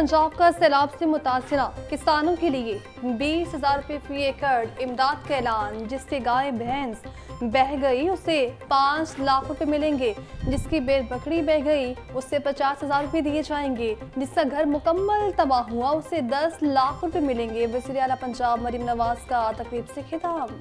पंजाब का सैलाब से मुतासरा किसानों के लिए 20,000 रुपये फी एकड़ इमदाद का ऐलान। जिससे गाय भैंस बह गई उसे 5 लाख रुपए मिलेंगे, जिसकी भेड़ बकरी बह गई उससे 50,000 रुपये दिए जाएंगे, जिसका घर मुकम्मल तबाह हुआ उसे 10 लाख रुपए मिलेंगे। वज़ीर आला पंजाब मरीम नवाज का तकरीब से खिताब।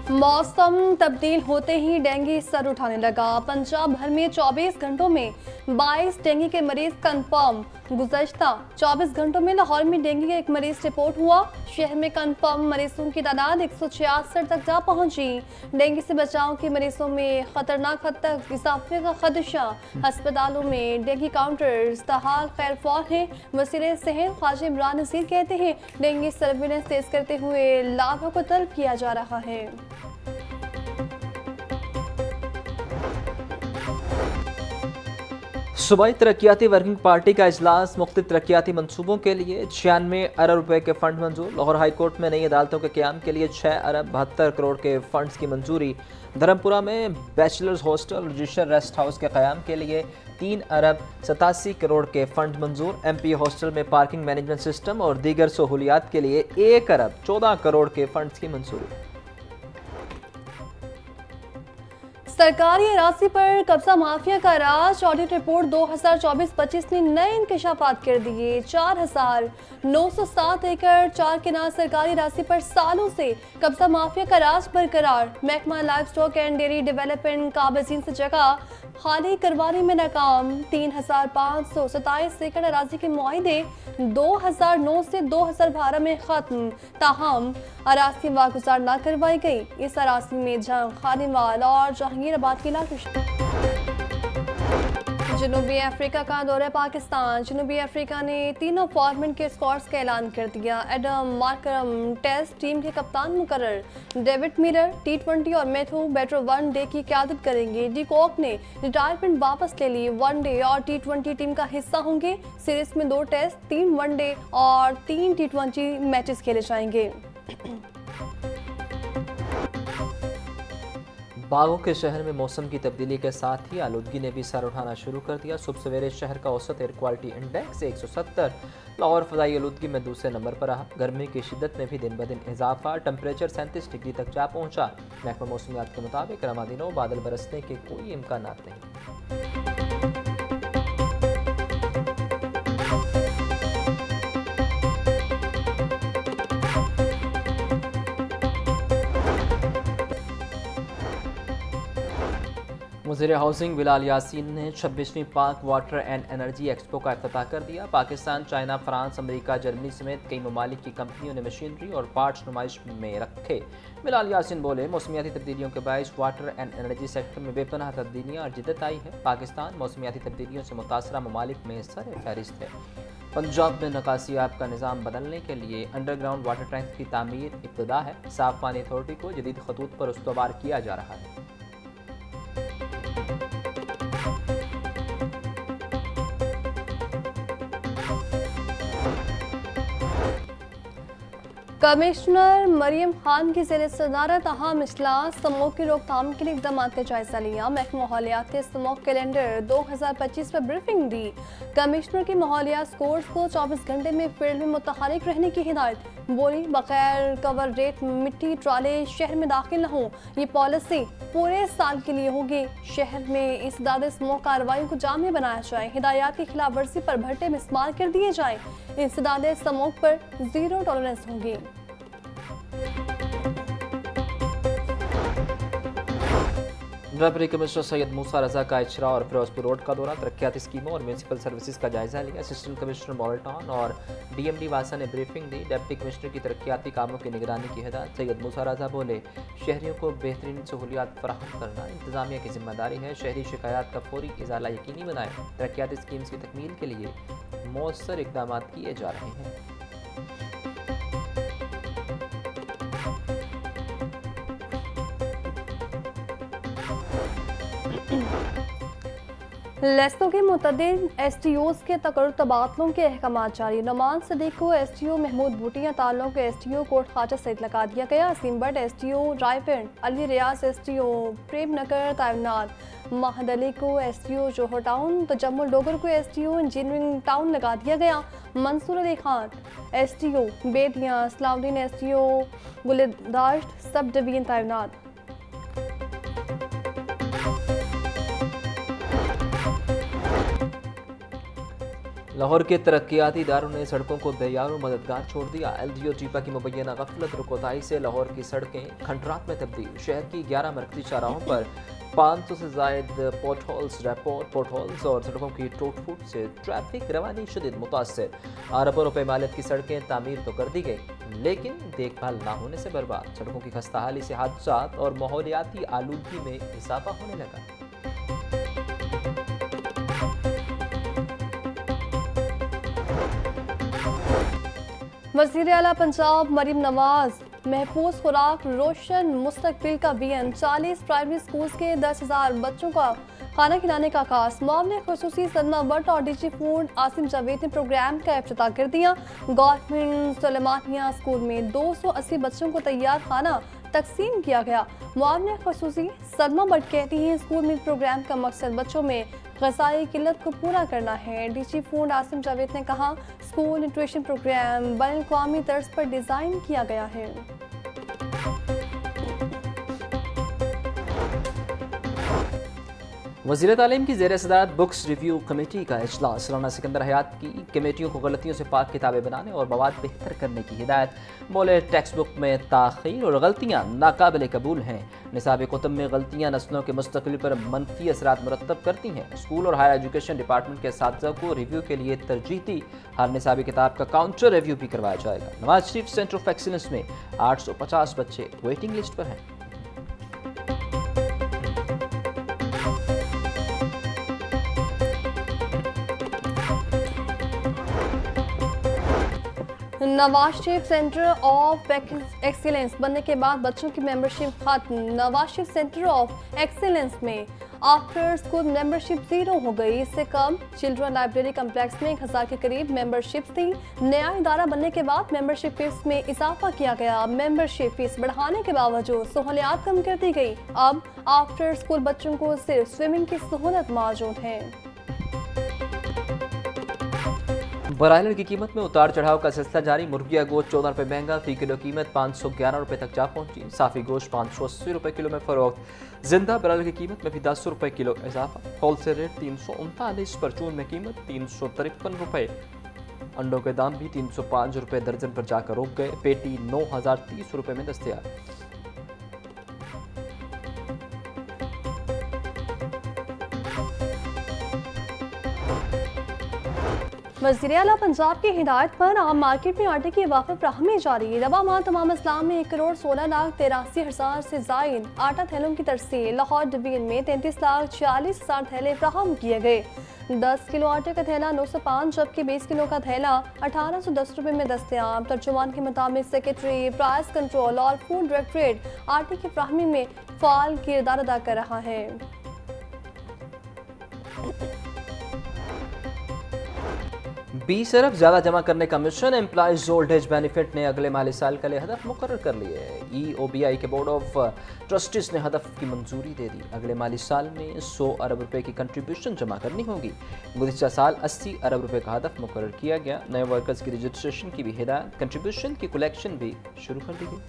मौसम तब्दील होते ही डेंगू सर उठाने लगा। पंजाब भर में 24 घंटों में 22 डेंगू के मरीज कंफर्म। गुज़श्ता 24 घंटों में लाहौर में डेंगू का एक मरीज रिपोर्ट हुआ। शहर में कंफर्म मरीजों की तादाद 166 तक जा पहुंची। डेंगू से बचाव के मरीजों में खतरनाक हद तक इजाफे का खदशा। अस्पतालों में डेंगू काउंटर्स तहाल खैरफौल है। वज़ीर सेहत ख्वाजा इमरान नज़ीर कहते हैं डेंगू सर्विलेंस तेज करते हुए लाभों को तलब किया जा रहा है। सूबाई तरक्याती वर्किंग पार्टी का इजलास। मुख्तलिफ तरक्याती मनसूबों के लिए 96 अरब रुपए के फंड मंजूर। लाहौर हाई कोर्ट में नई अदालतों के क़याम के लिए 6 अरब 72 करोड़ के फंड्स की मंजूरी। धर्मपुरा में bachelors hostel register rest house के क़याम के लिए 3 अरब 87 करोड़ के फंड मंजूर। MP हॉस्टल में पार्किंग मैनेजमेंट सिस्टम और दीगर सहूलियात के लिए 1 अरब 14 करोड़ के फंड्स की मंजूरी। सरकारी अराजी पर कब्जा माफिया का राज। ऑडिट रिपोर्ट 2024-25 ने नए इंकशाफात कर दिए। 4,907 एकड़ 4 किनार सरकारी अराजी पर सालों से कब्जा माफिया का राज बरकरार। महकमा life stock and dairy development काबिजीन से जगह खाली करवाने में नाकाम। 3,527 एकड़ अराजी के मुआहदे 2009 से 2012 में खत्म। ताहम अराजी वागुजार न करवाई गई। इस अराजी में जंग, खानीवाल और जहांगीराबाद की इलाके। जनूबी अफ्रीका का दौरा पाकिस्तान। जनूबी अफ्रीका ने तीनों फॉर्मेट के स्क्वाड्स का ऐलान कर दिया। एडम मार्करम टेस्ट टीम के कप्तान मुकर्रर। डेविड मिलर T20 और मैथ्यू बेटर वनडे की क़यादत करेंगे। डी कॉक ने रिटायरमेंट वापस ले ली। वनडे और T20 टीम का हिस्सा होंगे। सीरीज में 2 टेस्ट, 3 वनडे और 3 T20 मैचेस खेले जाएंगे। बागों के शहर में मौसम की तब्दीली के साथ ही आलूदगी ने भी सर उठाना शुरू कर दिया। सुबह सवेरे शहर का औसत एयर क्वालिटी इंडेक्स 170। लाहौर फ़ज़ाई आलूदगी में दूसरे नंबर पर रहा। गर्मी की शिद्दत में भी दिन ब दिन इजाफा। टेम्परेचर 37 डिग्री तक जा पहुंचा। महकमा मौसमियात के मुताबिक रमा दिनों बादल बरसने के कोई इम्कानात नहीं। वज़ीर हाउसिंग बिलाल यासीन ने 26वीं पाक वाटर एंड एनर्जी एक्सपो का इफ्तिताह कर दिया। Pakistan, China, France, America, Germany समेत कई ममालिक की कंपनियों ने मशीनरी और पार्ट्स नुमाइश में रखे। बिलाल यासीन बोले मौसमियाती तब्दीलियों के बायस वाटर एंड एनर्जी सेक्टर में बेपनाह तब्दीलियाँ और जिद्दत आई है। पाकिस्तान मौसमियाती तब्दीलियों से मुतासरा ममालिक में सर फहरिस्त है। पंजाब में निकासियाब का निज़ाम बदलने के लिए अंडरग्राउंड वाटर टैंक की तामीर इब्तिदा है। साफ पानी अथॉरिटी को जदीद खतूत पर उस्तवार किया जा रहा है। कमिश्नर मरियम खान की ज़ेर सदारत अहम इजलास। स्मोक की रोकथाम के लिए इक़दाम का जायजा लिया। महकमा माहौलियात ने स्मोक कैलेंडर 2025 पर ब्रीफिंग दी। कमिश्नर की माहौलियात स्कोर्स को 24 घंटे में फील्ड में मुतहरिक रहने की हिदायत। बोली बगैर कवर रेट मिट्टी ट्राले शहर में दाखिल न हो। ये पॉलिसी पूरे साल के लिए होगी। शहर में इंसदाद स्मोक कार्रवाई को जामी बनाया जाए। हिदायत की खिलाफ वर्जी पर भट्टे में इस्तेमाल कर दिए जाए। इंसदाद स्मोक पर 0 टॉलरेंस होगी। डिप्टी कमिश्नर सैयद मूसा रजा का इचरा और फिरोजपुर रोड का दौरा। तरक्याती स्कीमों और म्यूनसिपल सर्विसेज का जायजा लिया। असिस्टेंट कमिश्नर मॉडल टाउन और DMD वासा ने ब्रीफिंग दी। डिप्टी कमिश्नर की तरक्याती कामों की निगरानी की हिदायत। सैयद मूसा रजा बोले शहरियों को बेहतरीन सहूलियात फराहम करना इंतजामिया की जिम्मेदारी है। शहरी शिकायत का फौरी इजाला यकीनी बनाए। तरक्याती स्कीम्स की तकमील के लिए मौसर इकदाम किए जा रहे हैं। लेस्तों के मुतअद्दिद STOs के तकर्रुर तबादलों के अहकाम जारी। नुमान सदीक को STO महमूद बूटिया ताल्लुक के STO कोट ख्वाजा सहित लगा दिया गया। असीम भट्ट STO रायपिंड, अली रियाज STO प्रेम नगर तैनात, महद अली को STO जोहर टाउन, तजम्मुल डोगर को STO इंजीनियरिंग टाउन लगा दिया गया। मंसूर अली खान STO बेदिया, सलाउद्दीन STO गुलदाश्त सब डिवीजन तैनात। लाहौर के तरक्याती इदारों ने सड़कों को बेयार और मददगार छोड़ दिया। LDO टीपा की मुबैना गफलत रुकोताई से लाहौर की सड़कें खंडरात में तब्दील। शहर की 11 मरकजी चौराहों पर 500 से जायद पोर्ट होल्स और सड़कों की टूट फूट से ट्रैफिक रवानी शदीद मुतासर। अरबों रुपए मालियत की सड़कें तामीर तो कर दी गई, लेकिन देखभाल ना होने से बर्बाद। सड़कों की खस्ताहाली से हादसात और माहौलियाती आलूदगी में इजाफा होने लगा। वज़ीर आला पंजाब मरीम नवाज महफूज खुराक रोशन मुस्तकबिल का विजन। 40 प्राइमरी स्कूल्स के 10,000 बच्चों का खाना खिलाने का खास। मामले खसूसी सदमा भट्ट और DG फूड आसिम जावेद ने प्रोग्राम का इफ्तिताह कर दिया। गवर्नमेंट सुलेमानिया स्कूल में 280 बच्चों को तैयार खाना तकसीम किया गया। मामले खसूसी सदमा भट्ट कहती हैं स्कूल मील प्रोग्राम का मकसद बच्चों में ग़िज़ाई किल्लत को पूरा करना है। DG फूड आसिम जावेद ने कहा स्कूल न्यूट्रिशन प्रोग्राम बैनुल-अक़वामी तर्ज पर डिज़ाइन किया गया है। वज़ीर तालीम की ज़ेर सदारत बुक्स रिव्यू कमेटी का इजलास। राना सिकंदर हयात की कमेटियों को गलतियों से पाक किताबें बनाने और मवाद बेहतर करने की हिदायत। बोले टेक्स्ट बुक में ताख़ीर और गलतियाँ नाकाबिल कबूल हैं। निसाब कुतुब में गलतियाँ नस्लों के मुस्तक़बिल पर मनफी असरात मुरतब करती हैं। स्कूल और हायर एजुकेशन डिपार्टमेंट के असातिज़ा को रिव्यू के लिए तरजीह दी। हर निसाबी किताब का काउंटर रिव्यू भी करवाया जाएगा। Nawaz Sharif centre of excellence में 850 बच्चे वेटिंग लिस्ट पर हैं। Nawaz Sharif centre of excellence बनने के बाद बच्चों की मेंबरशिप खत्म। Nawaz Sharif centre of excellence में आफ्टर स्कूल मेंबरशिप 0 हो गई। इससे कम चिल्ड्रन लाइब्रेरी कम्प्लेक्स में 1000 के करीब मेंबरशिप थी। नया इदारा बनने के बाद मेंबरशिप फीस में इजाफा किया गया। मेंबरशिप फीस बढ़ाने के बावजूद सहूलियात कम कर दी गई। अब आफ्टर स्कूल बच्चों को सिर्फ स्विमिंग की सहूलत मौजूद है। ब्रायलर की कीमत में उतार चढ़ाव का सिलसिला जारी। मुर्गिया गोश्त 14 रुपये महंगा, फी किलो कीमत 511 रुपये तक जा पहुंची। साफी गोश्त 580 रुपये किलो में फरोख्त। जिंदा ब्रायलर की कीमत में भी 10 रुपये किलो इजाफा। होलसेल रेट 339, परचून में कीमत 353 रुपये। अंडों के दाम भी 305 रुपये दर्जन पर जाकर रुक गए। पेटी 9030 रुपये में दस्तयाब। वज़ीर आला पंजाब की हिदायत पर आम मार्केट में आटे की वाक़ई फ्राहमी जारी। रवा माह तमाम इस्लाम में 1,16,83,000 से जायद आटा थैलों की तरसील। लाहौर डिवीजन में 33,40,000 थैले फ्राहम किए गए। 10 किलो आटे का थैला 905, जबकि 20 किलो का थैला 1810 रुपये में दस्तयाब। तर्जुमान के मुताबिक सेक्रेटरी प्राइस कंट्रोल और फूड डायरेक्टरेट आटे की फ्राहमी में फ़ाल किरदार अदा कर रहा है। 20 अरब ज़्यादा जमा करने का mission. Employees old age benefit ने अगले माली साल के लिए हदफ मुकर्रर कर लिए। EOBI के बोर्ड ऑफ ट्रस्टीज ने हदफ की मंजूरी दे दी। अगले माली साल में 100 अरब रुपए की कंट्रीब्यूशन जमा करनी होगी। गुज़िश्ता साल 80 अरब रुपए का हदफ मुकर्रर किया गया। नए वर्कर्स की रजिस्ट्रेशन की भी हिदायत। कंट्रीब्यूशन की कलेक्शन भी शुरू कर दी गई।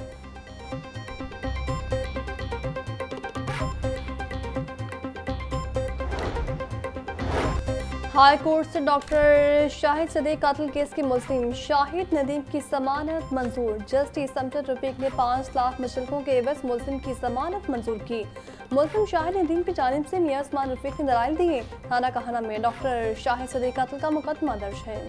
हाई कोर्ट से डॉक्टर शाहिद सदीक कातिल केस के मुल्जिम शाहिद नदीम की जमानत मंजूर। जस्टिस समटन रफीक ने 5 लाख मुशतरकों के एवज मुल्जिम की जमानत मंजूर की। मुल्जिम शाहिद नदीम की जानिब से मियां उस्मान रफीक ने दलाइल दिए। थाना कहाना में डॉक्टर शाहिद सदीक कातिल का मुकदमा दर्ज है।